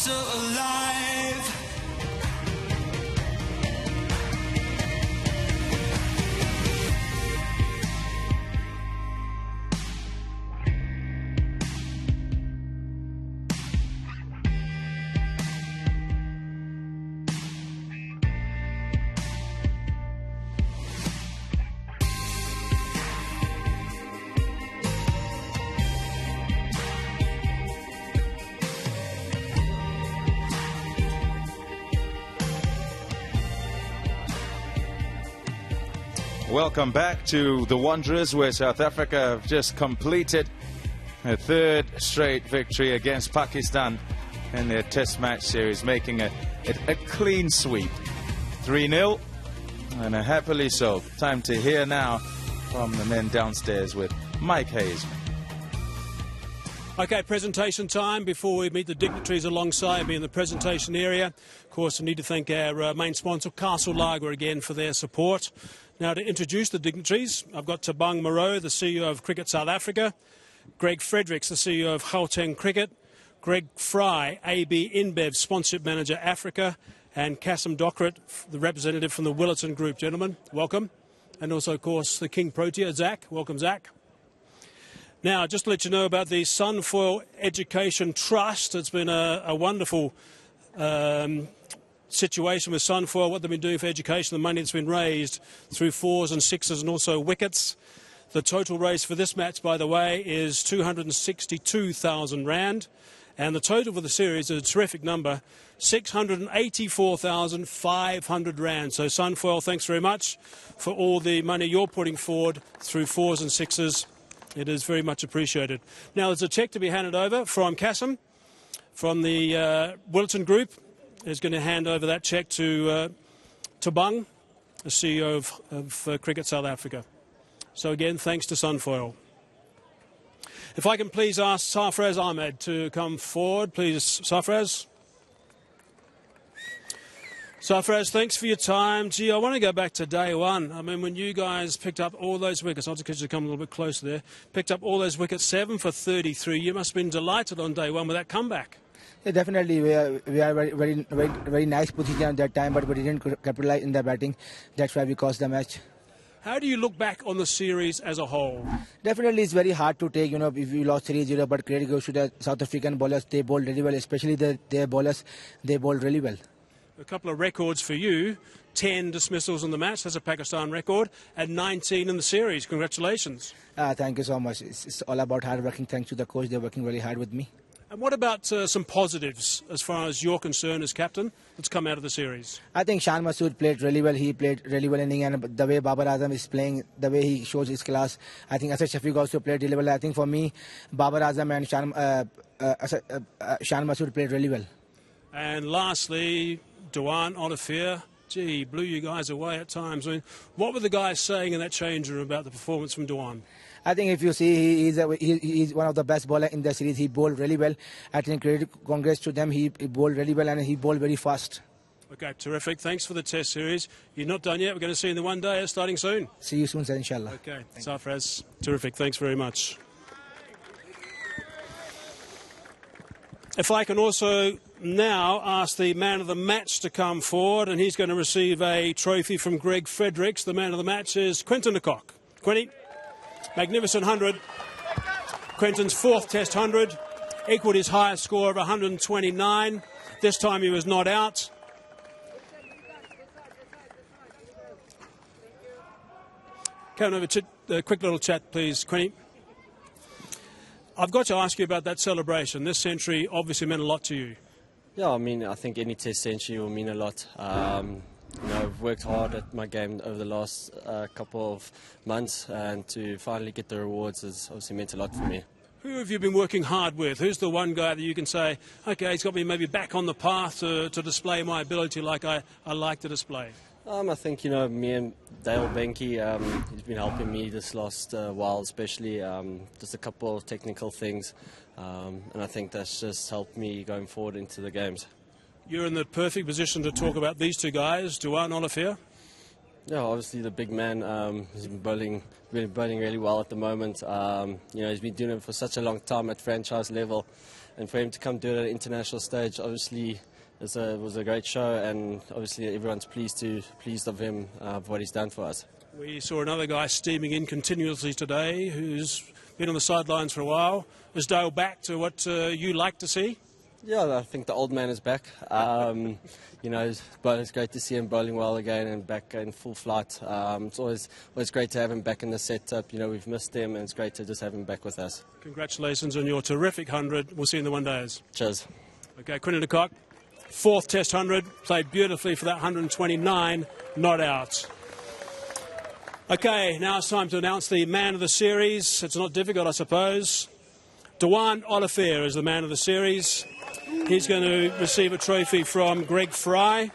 still alive. Welcome back to the Wanderers, where South Africa have just completed a third straight victory against Pakistan in their Test match series, making a clean sweep. 3-0, and happily so. Time to hear now from the men downstairs with Mike Hayes. Okay, presentation time before we meet the dignitaries alongside me in the presentation area. Of course, I need to thank our main sponsor, Castle Lager, again for their support. Now, to introduce the dignitaries, I've got Tabang Moreau, the CEO of Cricket South Africa, Greg Fredericks, the CEO of Gauteng Cricket, Greg Fry, AB InBev Sponsorship Manager Africa, and Kasim Dokrit, the representative from the Willetton Group. Gentlemen, welcome. And also, of course, the King Protea, Zach. Welcome, Zach. Now, just to let you know about the Sunfoil Education Trust. It's been a wonderful situation with Sunfoil, what they've been doing for education, the money that's been raised through 4s and 6s and also wickets. The total raise for this match, by the way, is 262,000 Rand. And the total for the series is a terrific number, 684,500 Rand. So Sunfoil, thanks very much for all the money you're putting forward through 4s and 6s. It is very much appreciated. Now, there's a cheque to be handed over from Kasim, from the Willetton Group. Is going to hand over that cheque to Tabang, the CEO of Cricket South Africa. So again, thanks to Sunfoil. If I can please ask Sarfraz Ahmed to come forward, please, Sarfraz. Sarfraz, thanks for your time. Gee, I want to go back to day one. I mean, when you guys picked up all those wickets, I'll just come a little bit closer there, picked up all those wickets, 7 for 33. You must have been delighted on day one with that comeback. Yeah, definitely. We are very nice position at that time, but we didn't capitalize in the batting. That's why we cost the match. How do you look back on the series as a whole? Definitely, it's very hard to take, if we lost 3-0, but credit goes to the South African bowlers. They bowled really well, especially their bowlers. They bowled really well. A couple of records for you. 10 dismissals in the match. That's a Pakistan record. And 19 in the series. Congratulations. Thank you so much. It's all about hard working. Thanks to the coach. They're working really hard with me. And what about some positives as far as you're concerned as captain that's come out of the series? I think Shan Masood played really well. He played really well in England. But the way Babar Azam is playing, the way he shows his class, I think Asad Shafiq also played really well. I think for me, Babar Azam and Shan Masood played really well. And lastly, Dewan Olivier, gee, blew you guys away at times. I mean, what were the guys saying in that change room about the performance from Dewan? I think if you see, he's one of the best bowlers in the series. He bowled really well. I think congrats to them. He bowled really well and he bowled very fast. Okay, terrific. Thanks for the test series. You're not done yet. We're going to see you in the one day starting soon. See you soon, sir, inshallah. Okay, Sarfraz, terrific. Thanks very much. If I can also now ask the man of the match to come forward, and he's going to receive a trophy from Greg Fredericks. The man of the match is Quinton de Kock. Quinny, magnificent 100. Quinton's 4th Test 100, equalled his highest score of 129. This time he was not out. Come over to a quick little chat, please, Quinny. I've got to ask you about that celebration. This century obviously meant a lot to you. Yeah, I mean, I think any Test century will mean a lot. I've worked hard at my game over the last couple of months, and to finally get the rewards has obviously meant a lot for me. Who have you been working hard with? Who's the one guy that you can say, okay, he's got me maybe back on the path to display my ability like I like to display? I think, me and Dale Benke, he's been helping me this last while, especially just a couple of technical things. And I think that's just helped me going forward into the games. You're in the perfect position to talk about these two guys, Dewan Olivier. Yeah, obviously the big man. He's been bowling really well at the moment. He's been doing it for such a long time at franchise level, and for him to come do it at an international stage, obviously, was a great show, and obviously everyone's pleased of him for what he's done for us. We saw another guy steaming in continuously today, who's been on the sidelines for a while. Is Dale back to what you like to see? Yeah, I think the old man is back. But it's great to see him bowling well again and back in full flight. It's always great to have him back in the setup. We've missed him, and it's great to just have him back with us. Congratulations on your terrific 100. We'll see you in the one days. Cheers. Okay, Quinn de Kock, 4th Test 100, played beautifully for that 129, not out. Okay, now it's time to announce the man of the series. It's not difficult, I suppose. Dewan Olivier is the man of the series. He's going to receive a trophy from Greg Fry.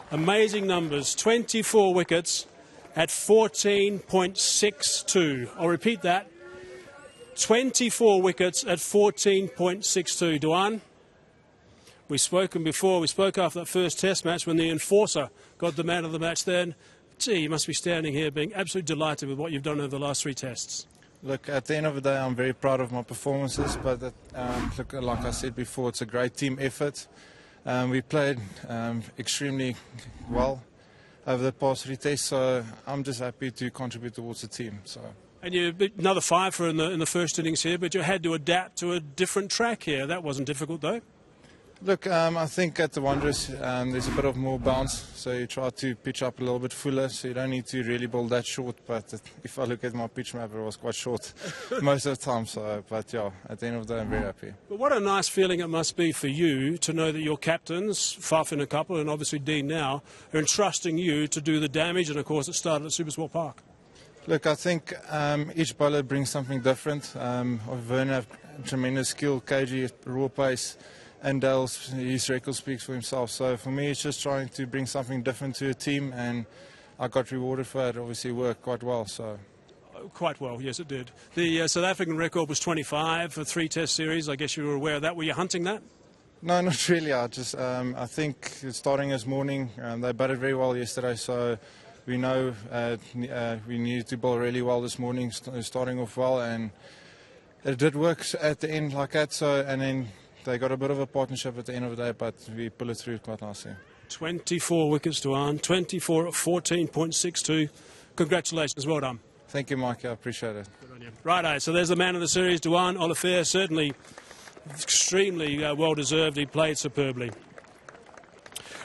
Amazing numbers, 24 wickets at 14.62. I'll repeat that. 24 wickets at 14.62. Dewan, we've spoken before. We spoke after that first Test match when the enforcer got the man of the match then. Gee, you must be standing here being absolutely delighted with what you've done over the last 3 tests. Look, at the end of the day, I'm very proud of my performances, but look, like I said before, it's a great team effort. We played extremely well over the past 3 tests, so I'm just happy to contribute towards the team. So. And you another 5 in the first innings here, but you had to adapt to a different track here. That wasn't difficult, though. Look, I think at the Wanderers there's a bit of more bounce, so you try to pitch up a little bit fuller, so you don't need to really bowl that short. But if I look at my pitch map, it was quite short most of the time. So, but yeah, at the end of the day, I'm very happy. But what a nice feeling it must be for you to know that your captains, Faf and a couple, and obviously Dean now, are entrusting you to do the damage. And of course, it started at SuperSport Park. Look, I think each bowler brings something different. Vernon have tremendous skill, KG raw pace. And his record speaks for himself. So for me, it's just trying to bring something different to a team, and I got rewarded for it. Obviously, worked quite well. So. Quite well, yes, it did. The South African record was 25 for 3 Test series. I guess you were aware of that. Were you hunting that? No, not really. I think starting this morning, they batted very well yesterday. So we know we needed to bowl really well this morning, starting off well, and it did work at the end like that. So and then. They got a bit of a partnership at the end of the day, but we pull it through quite nicely. 24 wickets to earn, 24 at 14.62. Congratulations, well done. Thank you, Mike. I appreciate it. Good on you. Righto, so there's the man of the series, Dewan Olivier. Certainly extremely well-deserved. He played superbly.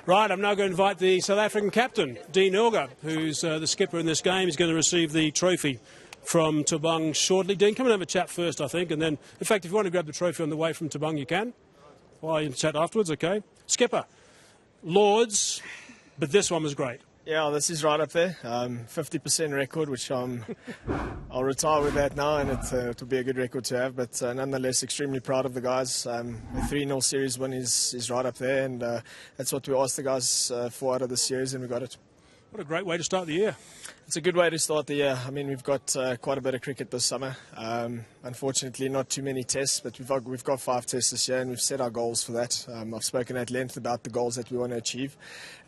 Right, I'm now going to invite the South African captain, Dean Elgar, who's the skipper in this game. He's going to receive the trophy from Tabang shortly. Dean, come and have a chat first, I think, and then, in fact, if you want to grab the trophy on the way from Tabang, you can. Or you can chat afterwards, okay? Skipper, Lords, but this one was great. Yeah, this is right up there. 50% record, which I'll retire with that now, and it'll be a good record to have. But nonetheless, extremely proud of the guys. The 3-0 series win is right up there, and that's what we asked the guys for out of the series, and we got it. What a great way to start the year. It's a good way to start the year. I mean, we've got quite a bit of cricket this summer. Unfortunately, not too many tests, but we've got 5 tests this year, and we've set our goals for that. I've spoken at length about the goals that we want to achieve,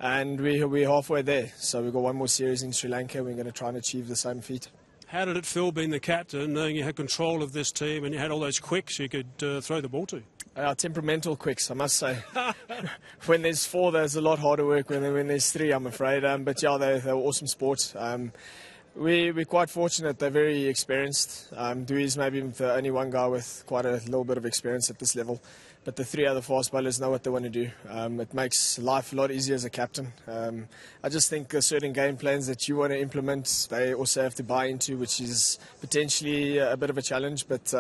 and we're halfway there. So we've got 1 more series in Sri Lanka. We're going to try and achieve the same feat. How did it feel being the captain, knowing you had control of this team and you had all those quicks you could throw the ball to? Temperamental quicks, I must say. When there's 4, there's a lot harder work when there's 3, I'm afraid. But yeah, they're awesome sports. We're quite fortunate. They're very experienced. Dewey's maybe the only one guy with quite a little bit of experience at this level. But the 3 other fast bowlers know what they want to do. It makes life a lot easier as a captain. I just think there's certain game plans that you want to implement, they also have to buy into, which is potentially a bit of a challenge. But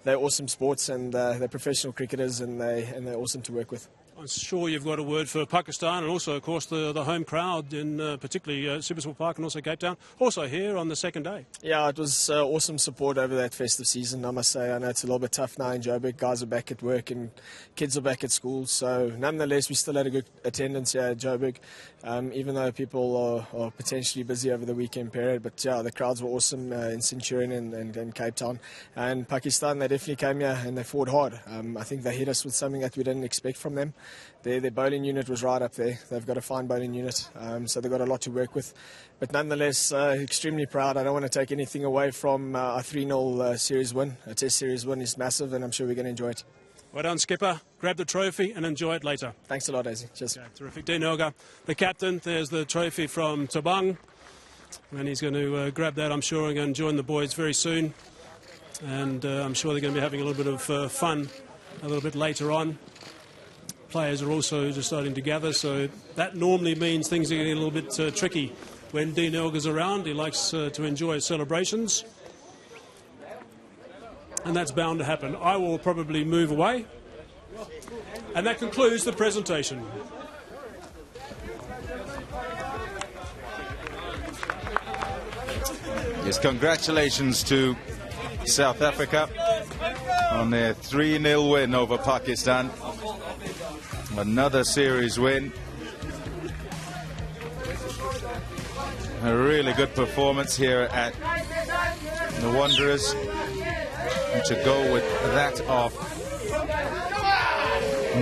they're awesome sports, and they're professional cricketers, and they're awesome to work with. I'm sure you've got a word for Pakistan and also, of course, the home crowd in particularly SuperSport Park and also Cape Town, also here on the second day. Yeah, it was awesome support over that festive season, I must say. I know it's a little bit tough now in Joburg. Guys are back at work and kids are back at school. So nonetheless, we still had a good attendance here at Joburg, even though people are potentially busy over the weekend period. But yeah, the crowds were awesome in Centurion and Cape Town. And Pakistan, they definitely came here and they fought hard. I think they hit us with something that we didn't expect from them. their bowling unit was right up there. They've got a fine bowling unit, so they've got a lot to work with. But nonetheless, extremely proud. I don't want to take anything away from a 3-0 series win. A Test series win is massive, and I'm sure we're going to enjoy it. Well done, Skipper. Grab the trophy and enjoy it later. Thanks a lot, Daisy. Cheers. Okay, terrific. Dean Elgar, the captain. There's the trophy from Tabang. And he's going to grab that, I'm sure, and go and join the boys very soon. And I'm sure they're going to be having a little bit of fun a little bit later on. Players are also just starting to gather, so that normally means things are getting a little bit tricky. When Dean Elgar's around, he likes to enjoy celebrations. And that's bound to happen. I will probably move away. And that concludes the presentation. Yes, congratulations to South Africa on their 3-0 win over Pakistan. Another series win. A really good performance here at the Wanderers. And to go with that of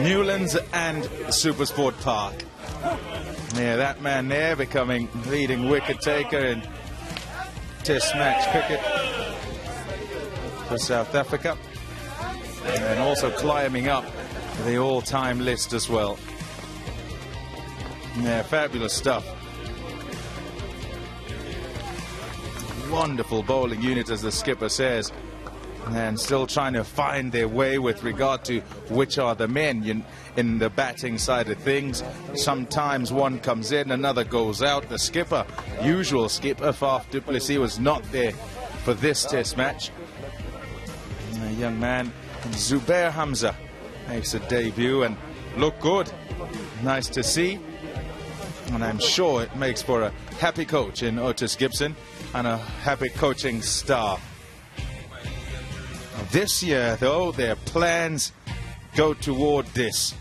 Newlands and SuperSport Park. Yeah, that man there becoming leading wicket taker in Test match cricket for South Africa, and also climbing up the all-time list as well. Yeah, fabulous stuff. Wonderful bowling unit, as the skipper says, and still trying to find their way with regard to which are the men in the batting side of things. Sometimes one comes in, another goes out. The skipper, usual skipper, Faf du Plessis, was not there for this Test match. A young man, Zubair Hamza, makes a debut and looked good. Nice to see. And I'm sure it makes for a happy coach in Otis Gibson and a happy coaching staff. This year, though, their plans go toward this.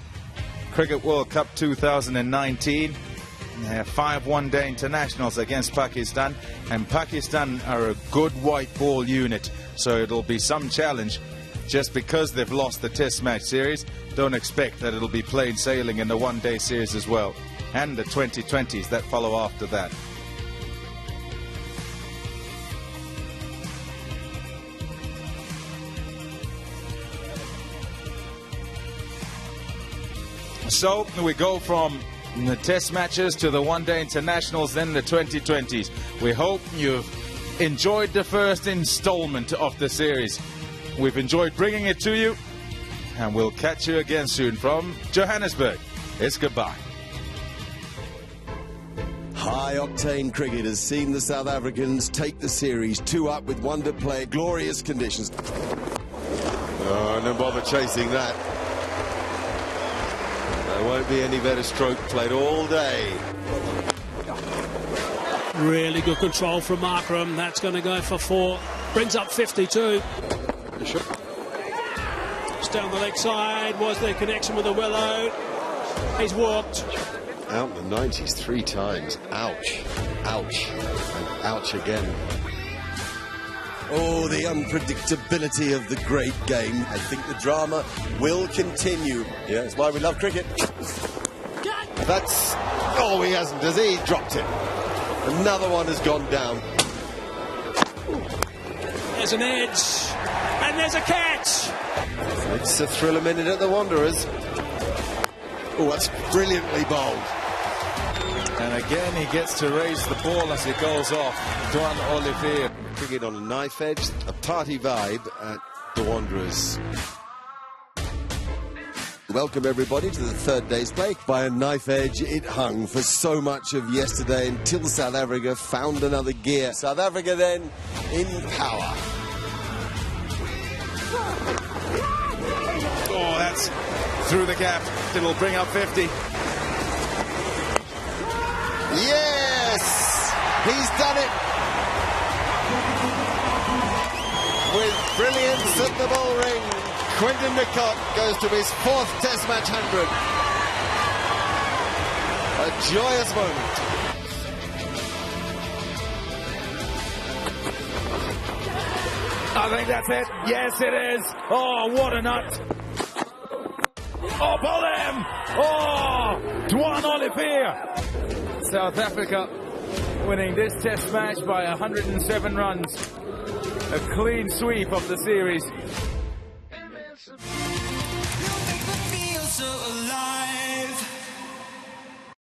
Cricket World Cup 2019. They have 5 one-day internationals against Pakistan, and Pakistan are a good white ball unit, so it'll be some challenge. Just because they've lost the Test match series, don't expect that it'll be plain sailing in the one-day series as well, and the 2020s that follow after that. So we go from the Test matches to the one-day internationals, then the 2020s. We hope you've enjoyed the first installment of the series. We've enjoyed bringing it to you, and we'll catch you again soon from Johannesburg. It's goodbye. High-octane cricket has seen the South Africans take the series 2-up with wonder play, glorious conditions. Oh, no bother chasing that. There won't be any better stroke played all day. Really good control from Markram. That's going to go for 4. Brings up 52. Just down the leg side. Was there connection with the willow? He's walked. Out in the 90s 3 times. Ouch. Ouch. And ouch again. Oh, the unpredictability of the great game. I think the drama will continue. Yeah, that's why we love cricket. That's... Oh, he hasn't, has he? Dropped it. Another one has gone down. There's an edge. And there's a catch. It's a thriller minute at the Wanderers. Oh, that's brilliantly bowled. And again, he gets to raise the ball as it goes off. Duan Olivier. Cricket on a knife edge, a party vibe at the Wanderers. Welcome everybody to the third day's play. By a knife edge, it hung for so much of yesterday until South Africa found another gear. South Africa then in power. Oh, that's through the gap. It'll bring up 50. Yes! He's done it! With brilliance at the ball ring, Quinton de Kock goes to his 4th Test match 100. A joyous moment. I think that's it. Yes, it is. Oh, what a nut. Oh, Bolem! Oh, Dwan Olivier! South Africa winning this test match by 107 runs. A clean sweep of the series.